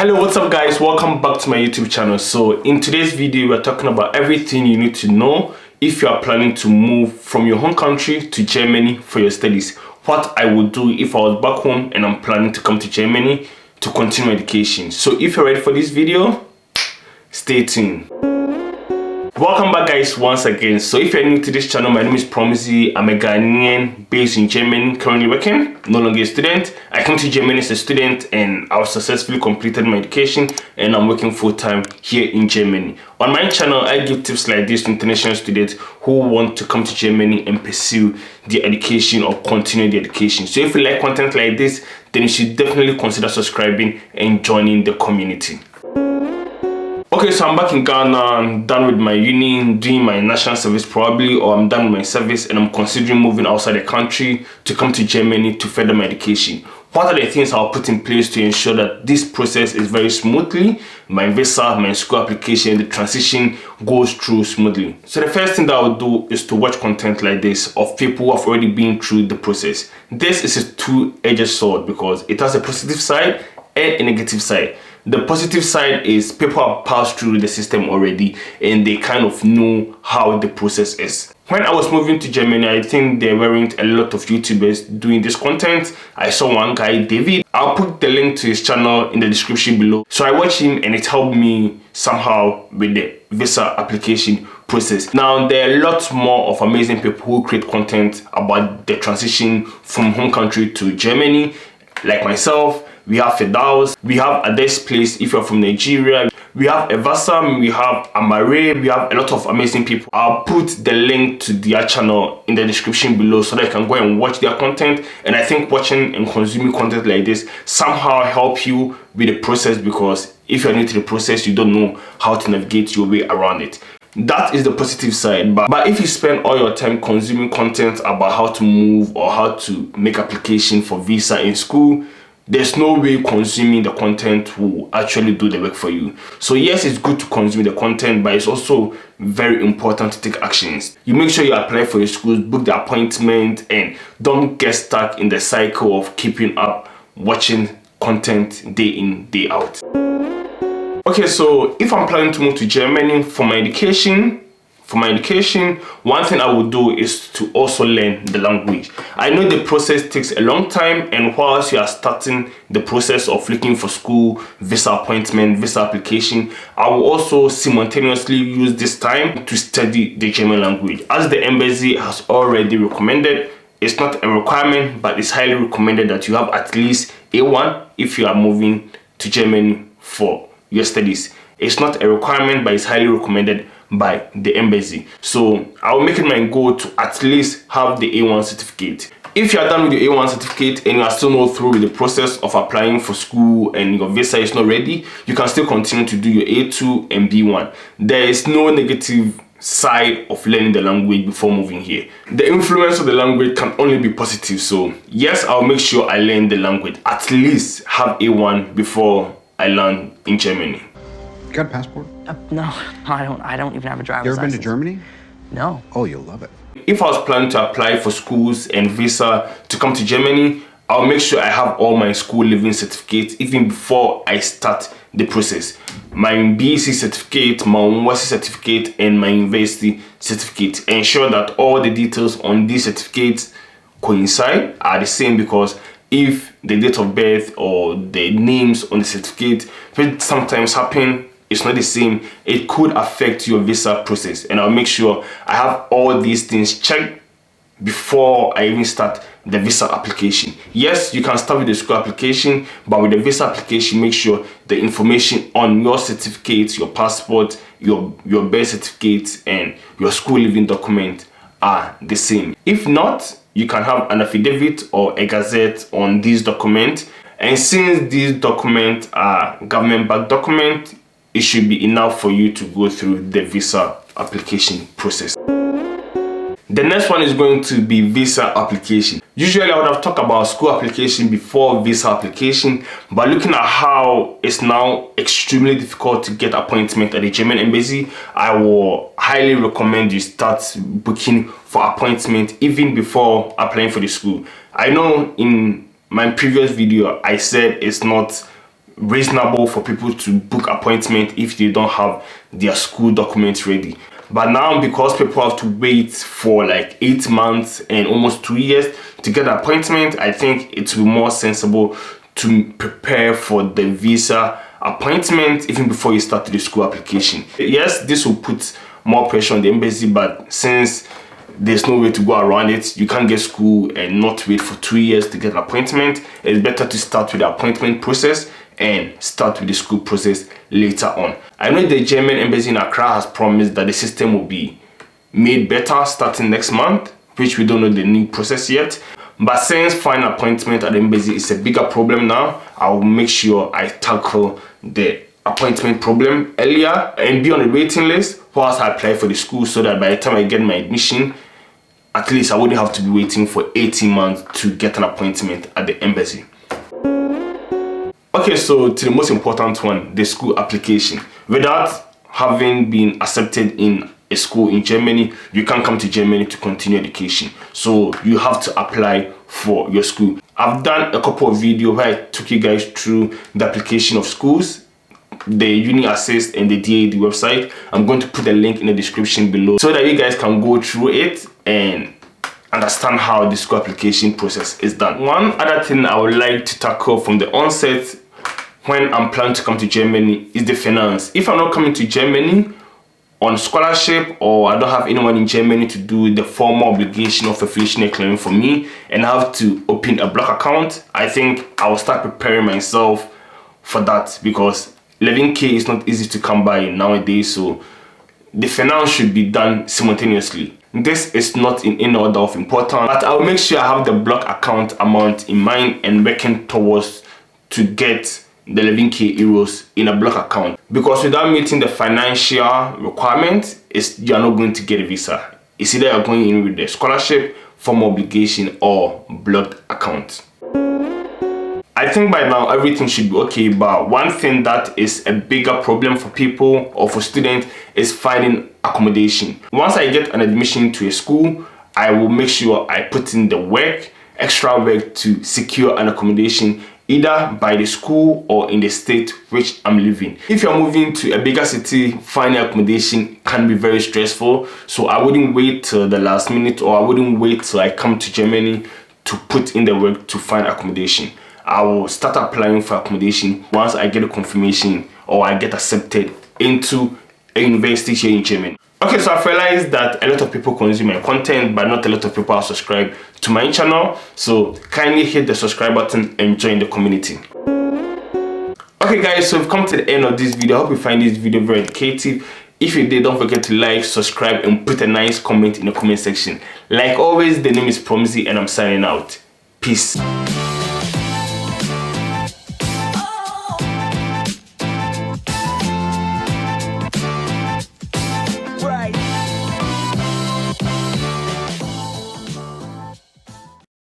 Hello, what's up guys? Welcome back to my YouTube channel. So in today's video, we're talking about everything you need to know if you are planning to move from your home country to Germany for your studies. What I would do if I was back home and I'm planning to come to Germany to continue my education. So if you're ready for this video, stay tuned. Welcome back guys once again. So if you're new to this channel, my name is Promzy. I'm a Ghanaian based in Germany, currently working, no longer a student. I came to Germany as a student and I successfully completed my education and I'm working full-time here in Germany. On my channel, I give tips like this to international students who want to come to Germany and pursue their education or continue their education. So if you like content like this, then you should definitely consider subscribing and joining the community. Okay, so I'm back in Ghana. I'm done with my uni, doing my national service probably, or I'm done with my service and I'm considering moving outside the country to come to Germany to further my education. What are the things I'll put in place to ensure that this process is very smoothly? My visa, my school application, the transition goes through smoothly. So the first thing that I'll do is to watch content like this of people who have already been through the process. This is a two-edged sword because it has a positive side and a negative side. The positive side is people have passed through the system already and they kind of know how the process is. When I was moving to Germany, I think there weren't a lot of YouTubers doing this content. I saw one guy, David. I'll put the link to his channel in the description below. So I watched him and it helped me somehow with the visa application process. Now there are lots more of amazing people who create content about the transition from home country to Germany, like myself. We have Firdaus, we have Ades Place if you're from Nigeria, we have Evasam, we have Amare, we have a lot of amazing people. I'll put the link to their channel in the description below so that you can go and watch their content. And I think watching and consuming content like this somehow help you with the process, because if you're new to the process, you don't know how to navigate your way around it. That is the positive side, but if you spend all your time consuming content about how to move or how to make application for visa in school, there's no way consuming the content will actually do the work for you. So yes, it's good to consume the content, but it's also very important to take actions. You make sure you apply for your schools, book the appointment, and don't get stuck in the cycle of keeping up watching content day in, day out. Okay, so if I'm planning to move to Germany for my education, one thing I would do is to also learn the language. I know the process takes a long time, and whilst you are starting the process of looking for school, visa appointment, visa application, I will also simultaneously use this time to study the German language. As the embassy has already recommended, it's not a requirement, but it's highly recommended that you have at least A1 if you are moving to Germany for your studies. It's not a requirement, but it's highly recommended by the embassy. So I'll make it my goal to at least have the A1 certificate. If you are done with your A1 certificate and you are still not through with the process of applying for school and your visa is not ready, you can still continue to do your A2 and B1. There is no negative side of learning the language before moving here. The influence of the language can only be positive. So yes, I'll make sure I learn the language, at least have A1 before I land in Germany. You got a passport? No, I don't even have a driver's license. You ever been to Germany? No. Oh, you'll love it. If I was planning to apply for schools and visa to come to Germany, I'll make sure I have all my school living certificates even before I start the process. My BEC certificate, my university certificate, and my university certificate. Ensure that all the details on these certificates coincide, are the same, because if the date of birth or the names on the certificate, which sometimes happen, it's not the same, it could affect your visa process. And I'll make sure I have all these things checked before I even start the visa application. Yes, you can start with the school application, but with the visa application, make sure the information on your certificates, your passport, your birth certificate, and your school living document are the same. If not, you can have an affidavit or a gazette on these documents. And since these documents are government-backed documents, it should be enough for you to go through the visa application process. The next one is going to be visa application. Usually I would have talked about school application before visa application, but looking at how it's now extremely difficult to get appointment at the German embassy, I will highly recommend you start booking for appointment even before applying for the school. I know in my previous video I said it's not reasonable for people to book appointment if they don't have their school documents ready. But now, because people have to wait for like 8 months and almost 2 years to get an appointment, I think it will be more sensible to prepare for the visa appointment even before you start the school application. Yes, this will put more pressure on the embassy, but since there's no way to go around it, you can't get school and not wait for 2 years to get an appointment. It's better to start with the appointment process and start with the school process later on. I know the German embassy in Accra has promised that the system will be made better starting next month, which we don't know the new process yet. But since finding an appointment at the embassy is a bigger problem now, I will make sure I tackle the appointment problem earlier and be on the waiting list whilst I apply for the school, so that by the time I get my admission, at least I wouldn't have to be waiting for 18 months to get an appointment at the embassy. Okay, so to the most important one, the school application. Without having been accepted in a school in Germany, you can't come to Germany to continue education. So you have to apply for your school. I've done a couple of videos where I took you guys through the application of schools, the Uni Assist and the DAD website. I'm going to put a link in the description below so that you guys can go through it and understand how the school application process is done. One other thing I would like to tackle from the onset when I'm planning to come to Germany is the finance. If I'm not coming to Germany on scholarship, or I don't have anyone in Germany to do the formal obligation of affiliation and clearing for me, and I have to open a block account, I think I will start preparing myself for that, because 11K is not easy to come by nowadays. So the finance should be done simultaneously. This is not in any order of importance, but I will make sure I have the block account amount in mind and working towards to get the 11K euros in a block account, because without meeting the financial requirements, you're not going to get a visa. It's either you're going in with the scholarship, formal obligation, or blocked account. I think by now everything should be okay, but one thing that is a bigger problem for people or for students is finding accommodation. Once I get an admission to a school, I will make sure I put in the work, extra work, to secure an accommodation either by the school or in the state which I'm living. If you're moving to a bigger city, finding accommodation can be very stressful. So I wouldn't wait till the last minute, or I wouldn't wait till I come to Germany to put in the work to find accommodation. I will start applying for accommodation once I get a confirmation or I get accepted into a university here in Germany. Okay, so I've realized that a lot of people consume my content, but not a lot of people are subscribed to my channel. So kindly hit the subscribe button and join the community. Okay guys, so we've come to the end of this video. I hope you find this video very educative. If you did, don't forget to like, subscribe, and put a nice comment in the comment section. Like always, the name is Promzy and I'm signing out. Peace.